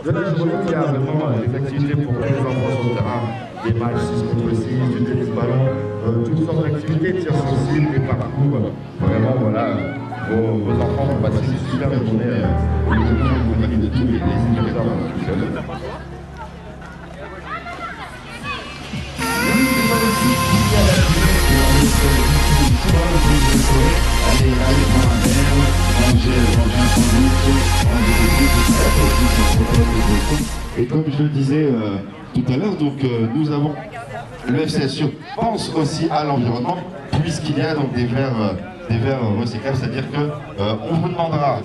de la journée. Il y a vraiment des activités pour tous les enfants sur le terrain, des matchs 6 contre 6, du tennis ballon, toutes sortes d'activités, tirs sensibles, des parcours. Vraiment, voilà, vos enfants vont passer une super journée au compagnie de tous les éducateurs du club. Et comme je le disais tout à l'heure, donc nous avons le FC Assure pense aussi à l'environnement puisqu'il y a donc des verres recyclables, c'est-à-dire que on vous demandera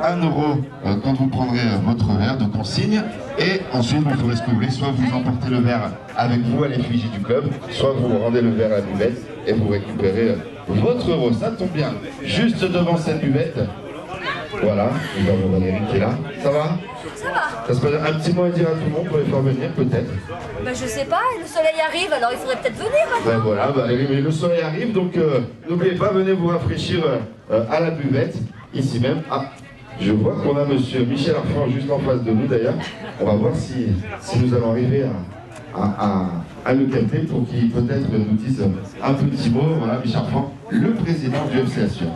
1 euro quand vous prendrez votre verre de consigne et ensuite vous ferez ce que vous voulez, soit vous emportez le verre avec vous à l'effigie du club, soit vous rendez le verre à la buvette et vous récupérez votre euro. Ça tombe bien, juste devant cette buvette. Voilà, nous avons Valérie qui est là. Ça va? Ça va. Ça se passe. Un petit mot à dire à tout le monde pour les faire venir peut-être? Ben je sais pas, le soleil arrive, alors il faudrait peut-être venir maintenant. Ben voilà, Valérie, mais le soleil arrive, donc n'oubliez pas, venez vous rafraîchir à la buvette, ici même. Ah, je vois qu'on a monsieur Michel Arfan juste en face de nous d'ailleurs. On va voir si nous allons arriver à le capter pour qu'il peut-être nous dise un petit mot. Voilà, Michel Arfan, le président du FC Assure.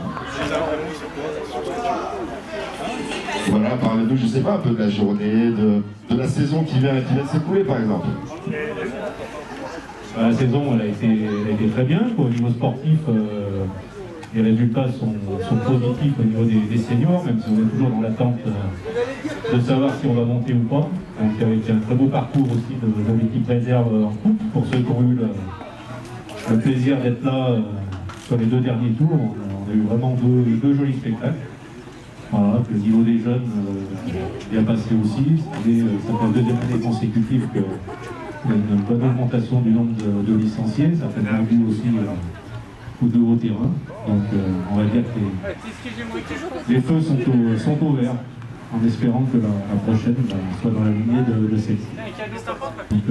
Voilà, parlez-nous, je sais pas, un peu de la journée, de la saison qui vient s'écouler par exemple. La saison, elle a été très bien. Au niveau sportif, les résultats sont positifs au niveau des seniors, même si on est toujours dans l'attente de savoir si on va monter ou pas. Donc avec un très beau parcours aussi de l'équipe réserve en coupe. Pour ceux qui ont eu le plaisir d'être là sur les 2 derniers tours, on a eu vraiment deux jolis spectacles. Voilà, le niveau des jeunes est bien passé aussi. Ça fait la 2e année consécutive qu'il y a une bonne augmentation du nombre de licenciés. Ça fait vu aussi de haut terrain. Donc on va dire que les feux sont au vert, en espérant que la prochaine soit dans la lignée de celle-ci. Donc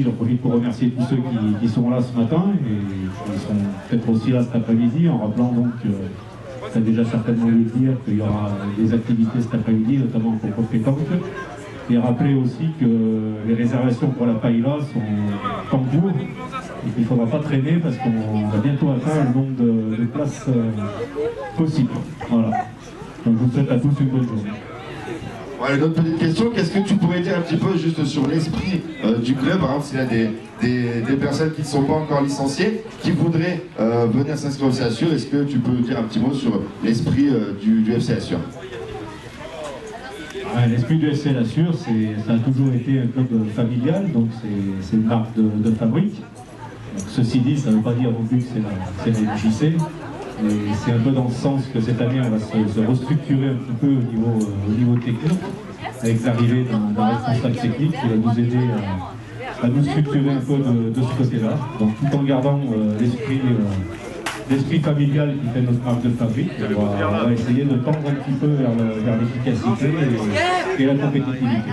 j'en profite pour remercier tous ceux qui sont là ce matin et qui seront peut-être aussi là cet après-midi, en rappelant donc ça a déjà certainement le dire qu'il y aura des activités cet après-midi, notamment pour pétanque. Et rappeler aussi que les réservations pour la paella sont en cours et qu'il ne faudra pas traîner parce qu'on va bientôt atteindre le nombre de places possibles. Voilà. Donc je vous souhaite à tous une bonne journée. Voilà, une autre petite question, qu'est-ce que tu pourrais dire un petit peu juste sur l'esprit du club, par exemple s'il y a des personnes qui ne sont pas encore licenciées, qui voudraient venir s'inscrire au FC Assure, est-ce que tu peux dire un petit mot sur l'esprit du FC Assure? L'esprit du FC Assure, ça a toujours été un club familial, donc c'est une marque de fabrique. Donc, ceci dit, ça ne veut pas dire non plus que c'est la JC. Et c'est un peu dans ce sens que cette année on va se restructurer un petit peu au niveau technique, avec l'arrivée d'un responsable technique qui va nous aider à nous structurer un peu de ce côté-là, donc tout en gardant l'esprit familial qui fait notre marque de fabrique. On va essayer de tendre un petit peu vers l'efficacité et la compétitivité.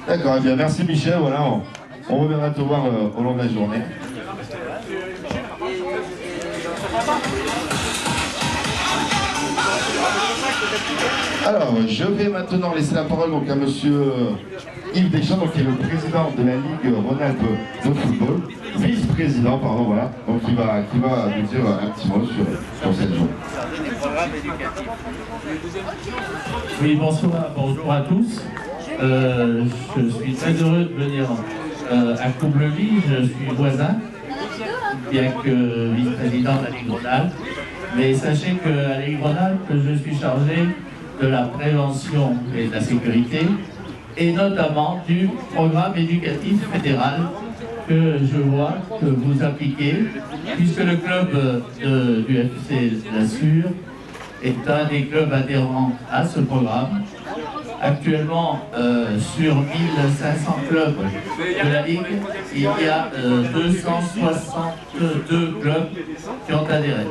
D'accord, eh bien merci Michel, voilà, on reviendra te voir au long de la journée. Alors, je vais maintenant laisser la parole donc, à monsieur Yves Deschamps, donc, qui est le président de la Ligue Rhône-Alpes de football, vice-président, pardon, voilà, donc qui va nous dire un petit mot sur cette journée. Oui, bonjour à tous. Je suis très heureux de venir à Comblevis, je suis voisin, bien que vice-président de la Ligue Rhône-Alpes. Mais sachez qu'à la Ligue Rhône-Alpes, je suis chargé de la prévention et de la sécurité, et notamment du programme éducatif fédéral que je vois que vous appliquez, puisque le club du FC L'Assure est un des clubs adhérents à ce programme. Actuellement, sur 1500 clubs de la Ligue, il y a 262 clubs qui ont adhéré.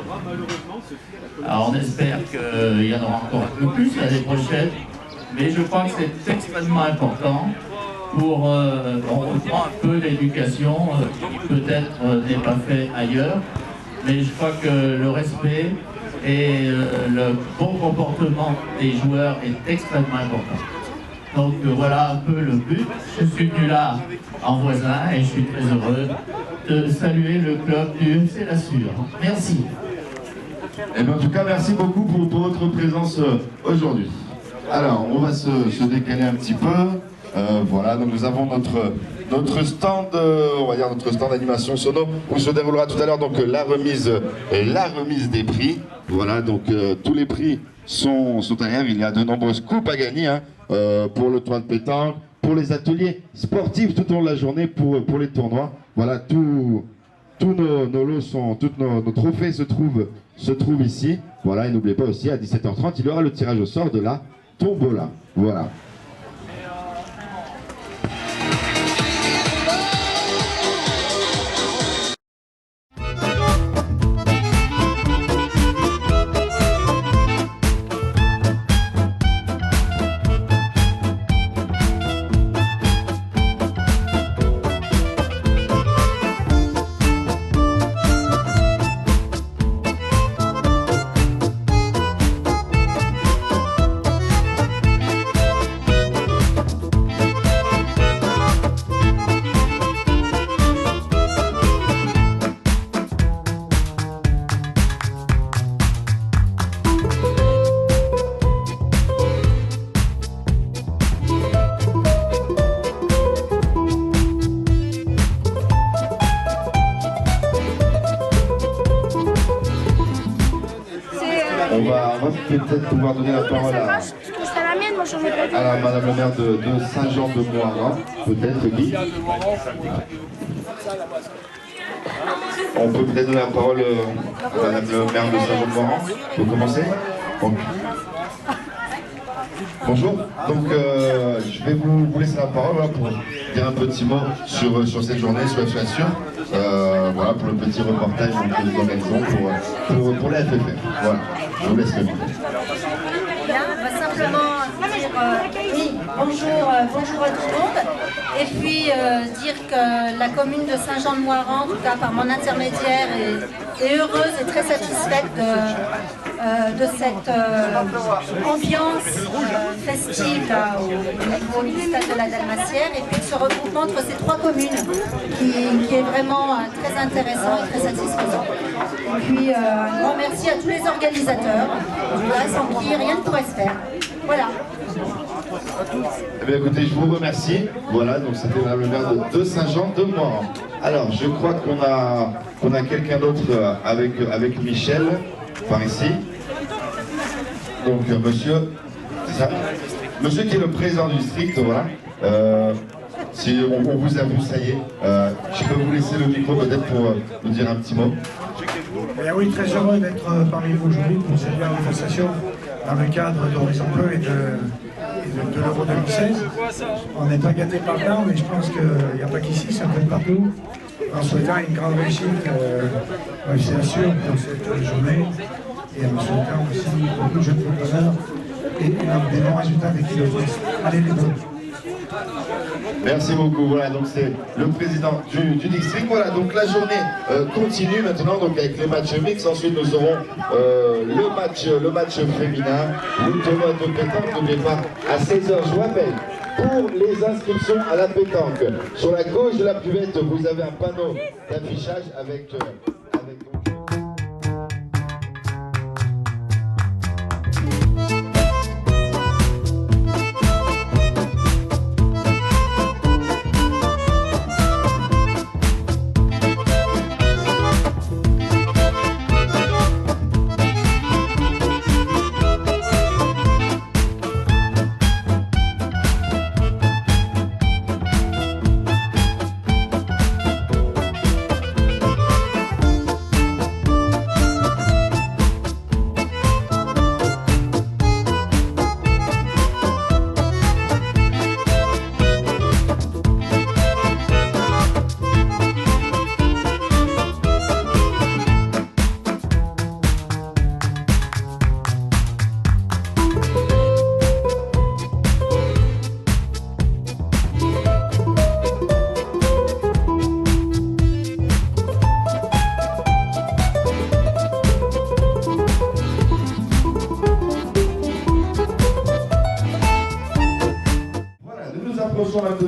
Alors on espère qu'il y en aura encore un peu plus l'année prochaine, mais je crois que c'est extrêmement important pour on reprend un peu l'éducation qui peut-être n'est pas fait ailleurs, mais je crois que le respect et le bon comportement des joueurs est extrêmement important. Donc voilà un peu le but. Je suis venu là en voisin et je suis très heureux de saluer le club du FC La Sûre. Merci. Et bien, en tout cas, merci beaucoup pour votre présence aujourd'hui. Alors, on va se décaler un petit peu. Voilà, donc nous avons notre stand, on va dire notre stand d'animation sono, où se déroulera tout à l'heure donc la remise des prix. Voilà, donc tous les prix sont derrière. Il y a de nombreuses coupes à gagner hein, pour le toit de pétanque, pour les ateliers sportifs tout au long de la journée, pour les tournois. Voilà, tous nos lots sont, tous nos trophées se trouvent ici. Voilà, et n'oubliez pas aussi à 17h30, il y aura le tirage au sort de la tombola. Voilà. On va peut-être pouvoir donner la parole à Madame le maire de Saint-Jean-de-Moirin, peut-être Guy. On peut peut-être donner la parole à Madame le maire de Saint-Jean-de-Moirin pour commencer. Donc, bonjour, donc je vais vous laisser la parole voilà, pour dire un petit mot sur cette journée, sur l'association. Voilà, pour le petit reportage que nous organisons pour la FFF. Voilà, je vous laisse le micro. Bien, on va simplement dire oui, bonjour à tout le monde. Et puis dire que la commune de Saint-Jean-de-Moirin, en tout cas par mon intermédiaire, est heureuse et très satisfaite de cette ambiance festive là, au niveau du stade de la Dalmatière et puis de ce regroupement entre ces trois communes qui est vraiment très intéressant et très satisfaisant. Et puis un grand merci à tous les organisateurs, là, sans qui rien ne pourrait se faire. Voilà. Eh bien écoutez, je vous remercie. Voilà, donc c'était Madame le maire de Saint-Jean-de-Moirin. Alors, je crois qu'on a quelqu'un d'autre avec Michel, par ici. Donc monsieur, c'est ça, monsieur qui est le président du district, voilà. Si on vous a vu, ça y est, je peux vous laisser le micro peut-être pour nous dire un petit mot. Eh oui, très heureux d'être parmi vous aujourd'hui pour cette manifestation dans le cadre d'Horizon Bleu et de l'Euro 2016. On n'est pas gâté par là, mais je pense qu'il n'y a pas qu'ici, c'est un peu partout. En souhaitant une grande réussite, c'est sûr, pour cette journée, et en souhaitant aussi beaucoup de jeunes footballeurs et des bons résultats avec qui le France. Allez les Bleus. Merci beaucoup, voilà, donc c'est le président du district. Voilà, donc la journée continue maintenant donc avec les matchs mixtes. Ensuite nous aurons le match féminin, le tournoi de pétanque. N'oubliez pas, à 16h, je vous rappelle, pour les inscriptions à la pétanque, sur la gauche de la buvette, vous avez un panneau d'affichage avec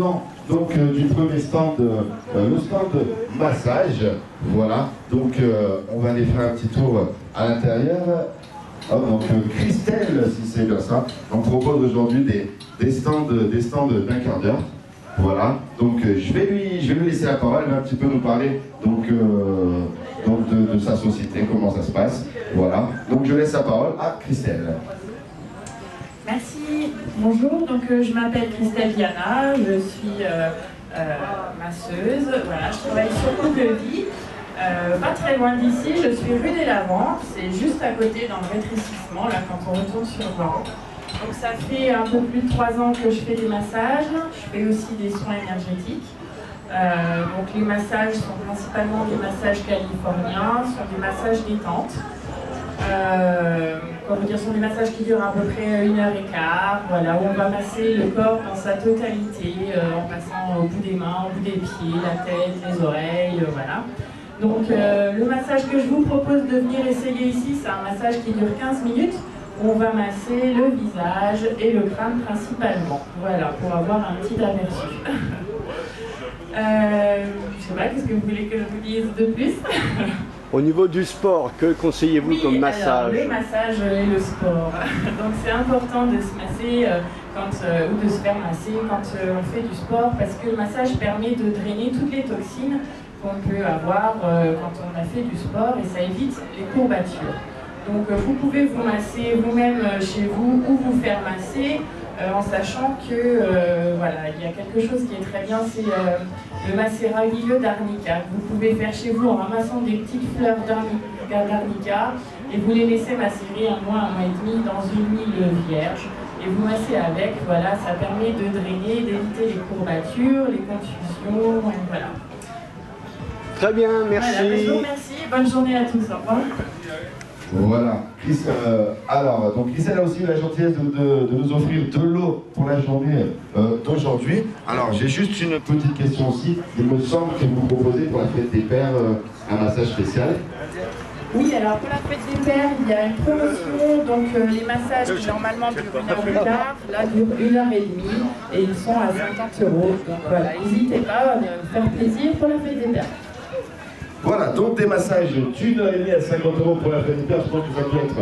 maintenant donc du premier stand, le stand massage. Voilà, donc on va aller faire un petit tour à l'intérieur. Oh, donc Christelle, si c'est bien ça, on propose aujourd'hui des stands d'un quart d'heure. Voilà, donc je vais lui laisser la parole, elle va un petit peu nous parler donc de sa société, comment ça se passe. Voilà, donc je laisse la parole à Christelle. Merci, bonjour, donc je m'appelle Christelle Viana, je suis masseuse, voilà, je travaille sur Courbevoie, pas très loin d'ici, je suis rue des Lavants, c'est juste à côté dans le rétrécissement, là quand on retourne sur Voiron. Donc ça fait un peu plus de 3 ans que je fais des massages, je fais aussi des soins énergétiques. Donc les massages sont principalement des massages californiens, sont des massages détente. Ce sont des massages qui durent à peu près 1h15, voilà, où on va masser le corps dans sa totalité, en passant au bout des mains, au bout des pieds, la tête, les oreilles, voilà. Donc le massage que je vous propose de venir essayer ici, c'est un massage qui dure 15 minutes, où on va masser le visage et le crâne principalement, voilà, pour avoir un petit aperçu. Je sais pas, qu'est-ce que vous voulez que je vous dise de plus? Au niveau du sport, que conseillez-vous comme massage? Alors, le massage et le sport. Donc c'est important de se masser ou de se faire masser quand on fait du sport, parce que le massage permet de drainer toutes les toxines qu'on peut avoir quand on a fait du sport, et ça évite les courbatures. Donc vous pouvez vous masser vous-même chez vous ou vous faire masser, en sachant que voilà, il y a quelque chose qui est très bien, c'est le macérat-huileux d'arnica. Vous pouvez faire chez vous en ramassant des petites fleurs d'arnica et vous les laissez macérer 1 mois, 1 mois et demi dans une huile vierge. Et vous massez avec, voilà, ça permet de drainer, d'éviter les courbatures, les contusions, et voilà. Très bien, merci. Voilà, je vous remercie, bonne journée à tous, au revoir. Voilà. Alors, donc Christelle a aussi eu la gentillesse de nous offrir de l'eau pour la journée d'aujourd'hui. Alors, j'ai juste une petite question aussi. Il me semble que vous proposez pour la fête des pères un massage spécial. Oui, alors pour la fête des pères, il y a une promotion, donc les massages qui normalement durent 1h15, là durent 1h30 et ils sont à 50 €. Donc voilà, n'hésitez pas à me faire plaisir pour la fête des pères. Voilà, donc des massages d'1h30 à 50 € pour la fête des pères. Je pense que ça peut être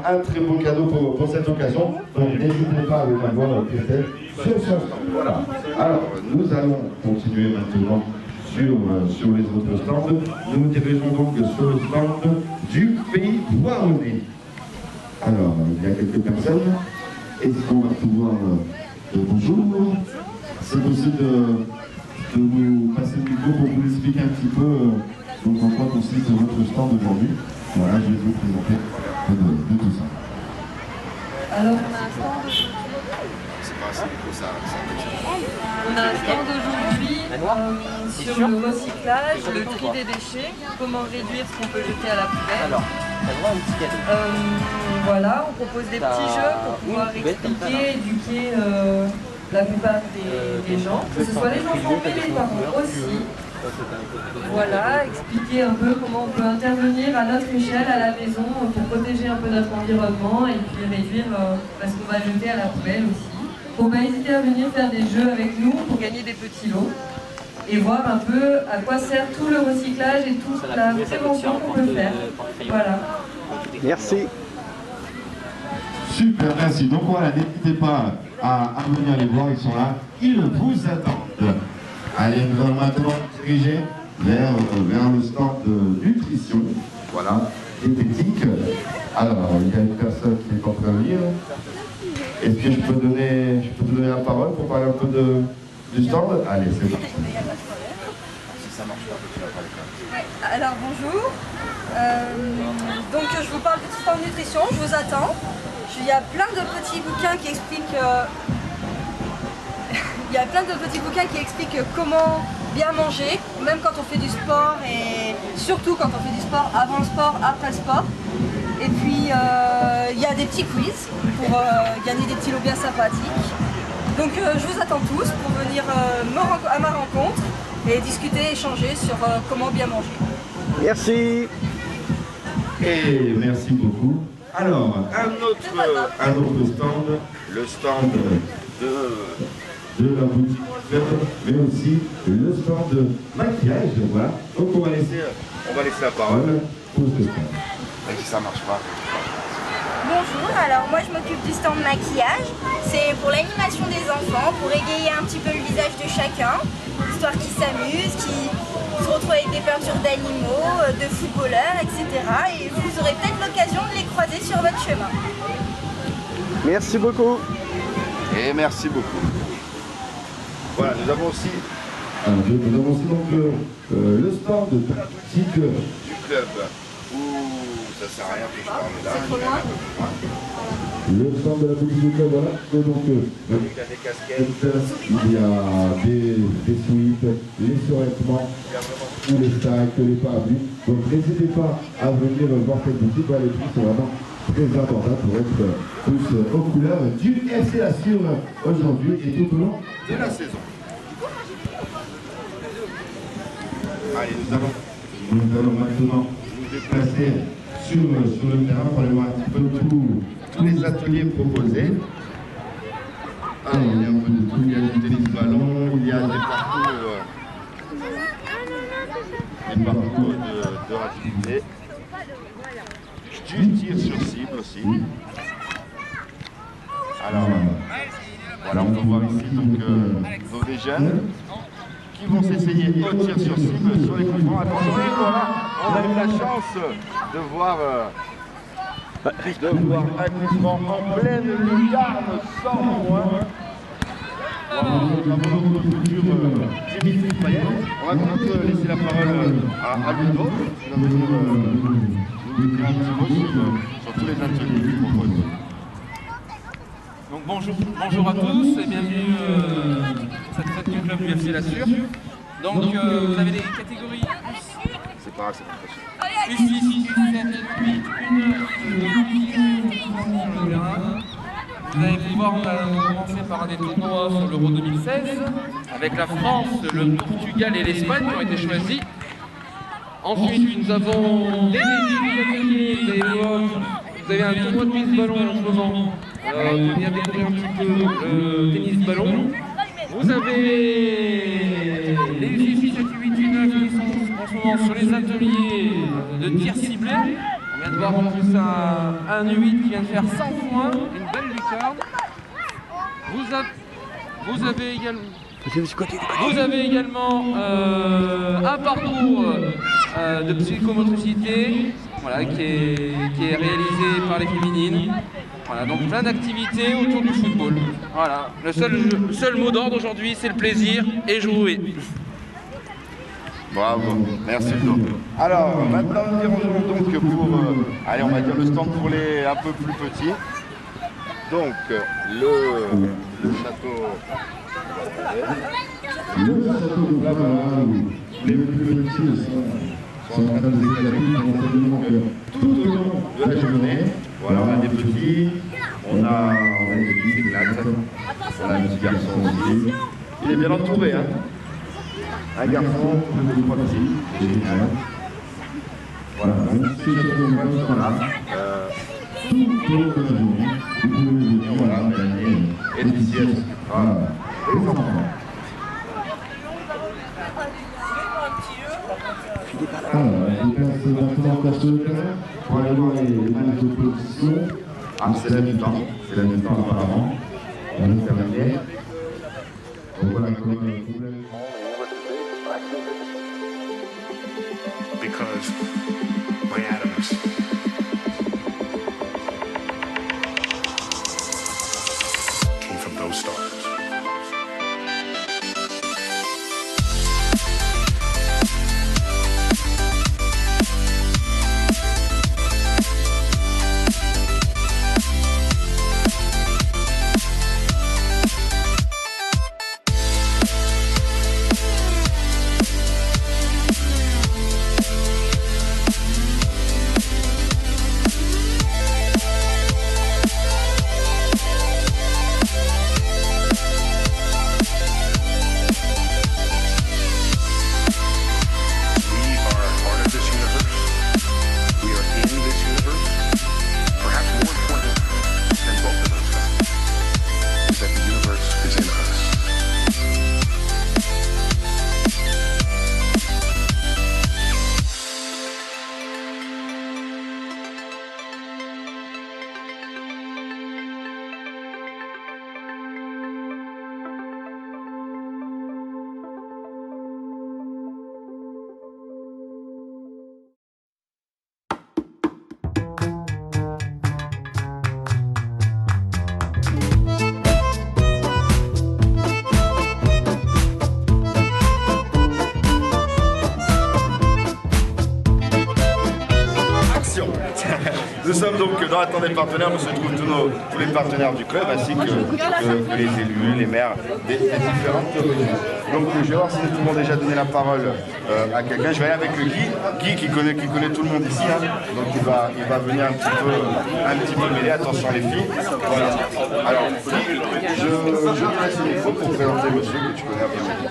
un très beau cadeau pour cette occasion. Donc n'hésitez pas à venir voir Christelle sur son stand. Voilà. Alors, nous allons continuer maintenant sur les autres stands. Nous nous dirigeons donc sur le stand du Pays Voironnais. Alors, il y a quelques personnes. Est-ce qu'on va pouvoir... bonjour. C'est possible de vous passer le micro pour vous expliquer un petit peu donc en quoi consiste votre stand aujourd'hui. Voilà, je vais vous présenter de tout ça. Alors, on a un stand aujourd'hui. On a un stand aujourd'hui sur le recyclage, le tri des déchets, comment réduire ce qu'on peut jeter à la poubelle. Voilà, on propose des petits jeux pour pouvoir expliquer, éduquer la plupart des gens, que ce soit les enfants mais les parents aussi. Voilà, expliquer un peu comment on peut intervenir à notre échelle, à la maison, pour protéger un peu notre environnement et puis réduire ce qu'on va jeter à la poubelle aussi. Faut pas hésiter à venir faire des jeux avec nous pour gagner des petits lots et voir un peu à quoi sert tout le recyclage et toute la prévention qu'on peut faire. Voilà. Merci. Super, merci. Donc voilà, n'hésitez pas à venir les voir, ils sont là, ils vous attendent. Allez, nous allons maintenant nous diriger vers le stand de nutrition, voilà, diététique. Alors, il y a une personne qui est en train de lire. Est-ce que je peux donner la parole pour parler un peu du stand? Allez, c'est parti. Alors bonjour, donc je vous parle du stand nutrition, je vous attends. Il y a plein de petits bouquins qui expliquent comment bien manger, même quand on fait du sport et surtout quand on fait du sport, avant le sport, après le sport. Et puis il y a des petits quiz pour gagner des petits lots bien sympathiques. Donc je vous attends tous pour venir à ma rencontre et discuter, échanger sur comment bien manger. Merci. Et merci beaucoup. Alors, un autre stand, le stand de de la boutique, mais aussi le stand de maquillage. Voilà. Donc on va laisser la parole pour ce stand. Et si ça marche pas. Bonjour, alors moi je m'occupe du stand maquillage. C'est pour l'animation des enfants, pour égayer un petit peu le visage de chacun, histoire qu'ils s'amusent, qu'ils se retrouvent avec des peintures d'animaux, de footballeurs, etc. Et vous aurez peut-être l'occasion de les croiser sur votre chemin. Merci beaucoup. Et merci beaucoup. Voilà, nous avons aussi donc le stand de la boutique du club. Ça sert à rien que je parle là. C'est trop loin. Le stand de la boutique du club, voilà. Donc, il y a des casquettes, il y a des sweeps, les survêtements, tous les stacks, les parapluies. Donc n'hésitez pas à venir voir cette boutique. Les prix sont vraiment très importants pour être tous aux couleurs du FC La Sûre aujourd'hui et tout au long de la saison. Allez, nous allons maintenant nous déplacer sur le terrain pour aller voir un petit peu tous les ateliers proposés. Alors, il y a un peu de tout, il y a du tennis ballon, il y a des parcours de rapidité, du tir sur cible aussi. Alors, voilà, on peut voir ici donc des jeunes qui vont s'essayer au tir sur cible sur les coups francs. Attention, et voilà, on a eu la chance de voir un coup franc en pleine lucarne sans point. On va peut-être laisser la parole à Ludo qui va venir nous dire un petit mot sur tous les ateliers qu'il propose. Donc bonjour à tous et bienvenue à cette fête du club du FC La Sûre. Donc vous avez des catégories c'est pas grave, c'est pas plus 6, 7, 8, 1, vous allez pouvoir commencer par des tournois sur l'Euro 2016 avec la France, le Portugal et l'Espagne qui ont été choisis. Ensuite nous avons des ateliers, vous avez un tournoi de tennis ballon en ce moment. Vous venez découvrir un petit peu le tennis ballon. Vous avez les 6, 7, 8, 9 qui sont en ce moment sur les ateliers de tir ciblé. On vient de voir en plus un U8 qui vient de faire 100 points, une belle lucarne. Vous avez également un parcours de psychomotricité voilà, qui est réalisé par les féminines. Voilà, donc plein d'activités autour du football. Voilà, le seul mot d'ordre aujourd'hui, c'est le plaisir et jouer. Bravo, merci Ludo. Alors, maintenant nous dirons donc pour, allez, on va dire le stand pour les un peu plus petits. Donc, le château. Le château de Blabla, où les plus petits sont en train de s'éclater tout au long de la journée. Voilà, on a des petits, on a des petits éclates, on a un petit garçon aussi. Il est bien entouré, hein. Un garçon, deux, trois petits, génial. Voilà, donc ce château de Blabla sont là. Tout au long de la journée, vous pouvez venir, voilà, gagner et des sièges. Voilà, les enfants. Alors, il passe maintenant sur le terrain pour aller voir les matchs d'opposition. Ah, c'est la mi-temps apparemment. On va terminer. Donc voilà comment because my atoms came from those stars. sommes donc dans l'attente des partenaires, où se trouvent tous les partenaires du club, ainsi que les élus, les maires des différentes communes. Donc je vais voir si tout le monde a déjà donné la parole à quelqu'un. Je vais aller avec Guy qui connaît tout le monde ici, hein. Donc il va venir un petit peu m'aider. Attention les filles. Voilà. Alors Guy, je te laisse le micro pour présenter monsieur que tu connais un peu mieux.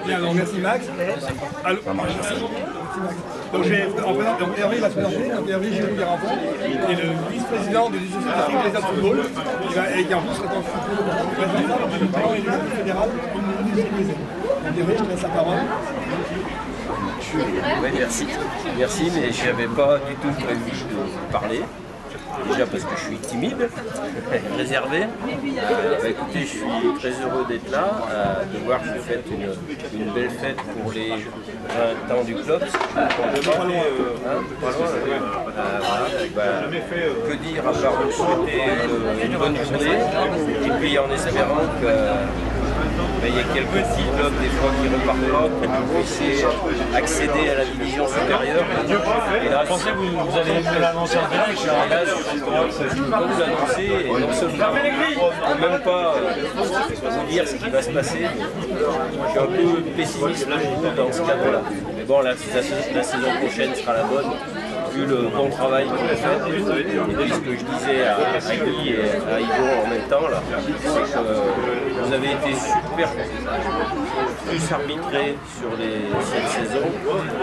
Bien, alors merci Max. Alors, merci Max. Donc Hervé va se présenter, donc Hervé Giroud Garafon, qui est le vice-président de l'Association des États de football, et qui en plus est responsable du parlement élu fédéral du ministère. Donc Hervé, je te laisse la parole. Oui, merci. Merci, mais je n'avais pas du tout prévu de parler. Déjà parce que je suis timide, réservé. Écoutez, je suis très heureux d'être là, de voir que vous faites une belle fête pour les 20 ans du club. Que dire à part vous souhaiter une bonne journée, et puis en espérant que il y a quelques petits clubs des fois qui repartent pas pour que vous puissiez accéder à la division supérieure. Et là, je pensais que vous allez l'annoncer en direct. Et là, je peux vous l'annoncer et non seulement même pas vous dire ce qui va se passer. Je suis un peu pessimiste dans ce cadre-là. Mais bon, la saison prochaine sera la bonne. Vu le bon travail que vous faites, et puis ce que je disais à Guy et à Yvon en même temps, c'est que vous avez été super plus arbitré sur cette saison,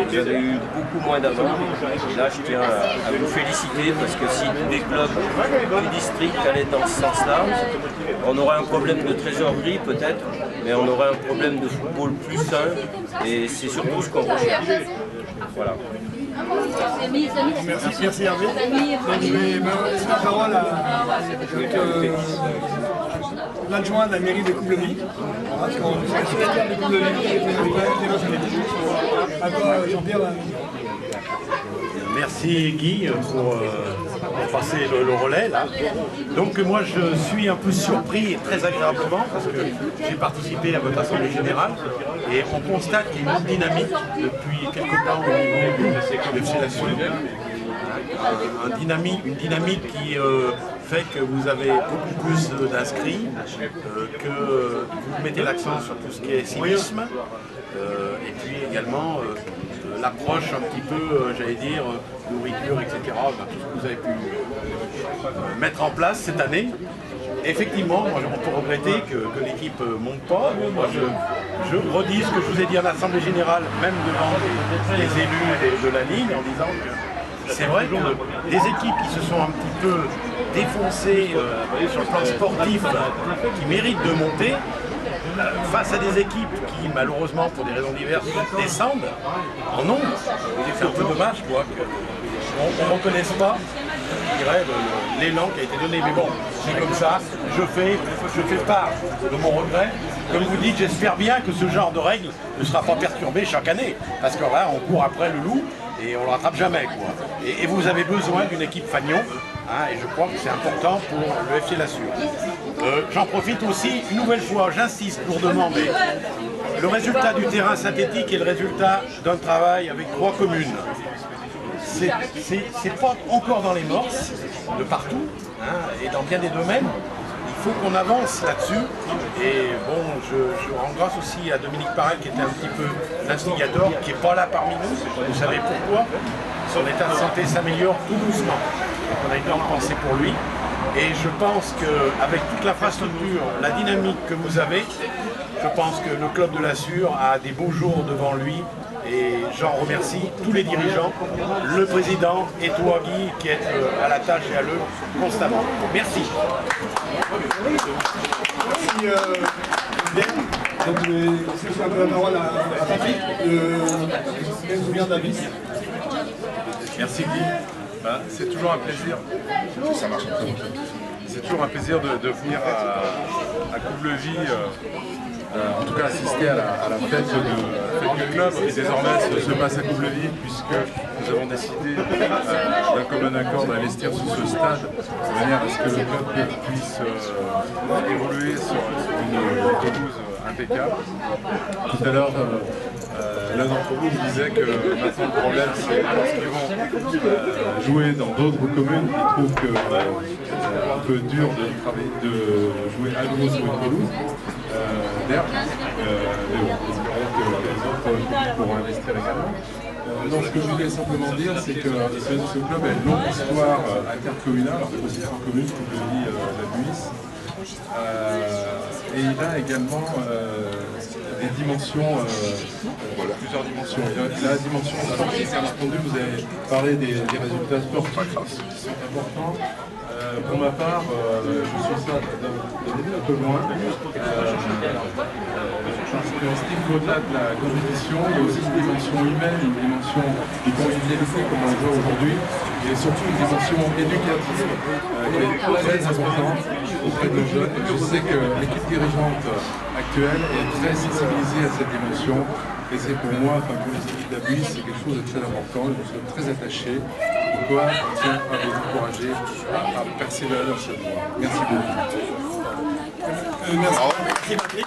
vous avez eu beaucoup moins d'avant, et là je tiens à vous féliciter parce que si tous les clubs du district allaient dans ce sens-là, on aurait un problème de trésorerie peut-être, mais on aurait un problème de football plus sain, et c'est surtout ce qu'on recherche. Voilà. Merci Hervé. Donc je vais laisser la parole à l'adjoint de la mairie de Coublevis. Parce qu'on est la secrétaire de Coublevis. À toi Jean-Pierre. Merci Guy pour passer le relais là. Donc moi je suis un peu surpris et très agréablement parce que j'ai participé à votre assemblée générale et on constate qu'il y a une dynamique depuis quelque temps au niveau de FC Lazio. Une dynamique qui fait que vous avez beaucoup plus d'inscrits, que vous mettez l'accent sur tout ce qui est civisme, et puis également l'approche un petit peu, j'allais dire, nourriture, etc., tout ce que vous avez pu mettre en place cette année. Effectivement, moi, on peut regretter que l'équipe ne monte pas. Moi, je redis ce que je vous ai dit à l'Assemblée Générale, même devant les élus de la ligne, en disant que c'est vrai que des équipes qui se sont un petit peu défoncées sur le plan sportif, qui méritent de monter, face à des équipes qui, malheureusement, pour des raisons diverses, descendent en nombre. C'est un peu dommage quoi, qu'on ne reconnaisse pas, je dirais, l'élan qui a été donné. Mais bon, c'est comme ça, je fais part de mon regret. Comme vous dites, j'espère bien que ce genre de règle ne sera pas perturbé chaque année. Parce que là, on court après le loup et on ne le rattrape jamais. Quoi. Et vous avez besoin d'une équipe fanion. Hein, et je crois que c'est important pour le FC Lazio. J'en profite aussi, une nouvelle fois, j'insiste lourdement, mais le résultat du terrain synthétique est le résultat d'un travail avec 3 communes. C'est pas encore dans les morses, de partout, hein, et dans bien des domaines. Il faut qu'on avance là-dessus. Et bon, je rends grâce aussi à Dominique Parel, qui était un petit peu l'instigateur, qui n'est pas là parmi nous. Vous savez pourquoi? Son état de santé s'améliore tout doucement. Donc on a une grande pensée pour lui. Et je pense qu'avec toute l'infrastructure, la dynamique que vous avez, je pense que le club de Lazio a des beaux jours devant lui. Et j'en remercie tous les dirigeants, le président et toi Guy, qui êtes à la tâche et à l'œuvre constamment. Merci. Merci bien. Donc je vais laisser un peu la parole à Patrick, le président d'Avis. Merci Guy. C'est toujours un plaisir. Ça marche. C'est toujours un plaisir de venir à Coublevis, en tout cas assister à la fête du club qui désormais se passe à Coublevis, puisque nous avons décidé d'un commun accord d'investir sur ce stade de manière à ce que le club puisse évoluer sur une pelouse impeccable. Tout à l'heure, l'un d'entre vous me disait que maintenant le problème c'est lorsqu'ils vont jouer dans d'autres communes, ils trouvent que c'est un peu dur de jouer à nouveau sur une pelouse d'herbe. Mais bon, espérons que les autres communes pourront investir également. Non, ce que je voulais simplement dire, c'est que ce club a une longue histoire intercommunale, aussi en commune, comme le dit la Buisse. Et il a également des dimensions, plusieurs dimensions. Il a la dimension sportive, bien entendu, vous avez parlé des résultats sportifs qui sont importants. Pour ma part, je suis ça d'un peu loin. Parce que qu'au-delà de la compétition, il y a aussi une dimension humaine, une dimension de convivialité comme on le voit aujourd'hui, et surtout une dimension éducative qui est très importante auprès de nos jeunes. Et je sais que l'équipe dirigeante actuelle est très sensibilisée à cette dimension. Et c'est pour moi, enfin pour l'Institut de la Buisse, c'est quelque chose de très important. Je suis très attaché. Pourquoi on tient à vous encourager à persévérer dans cette voie. Merci beaucoup. Merci.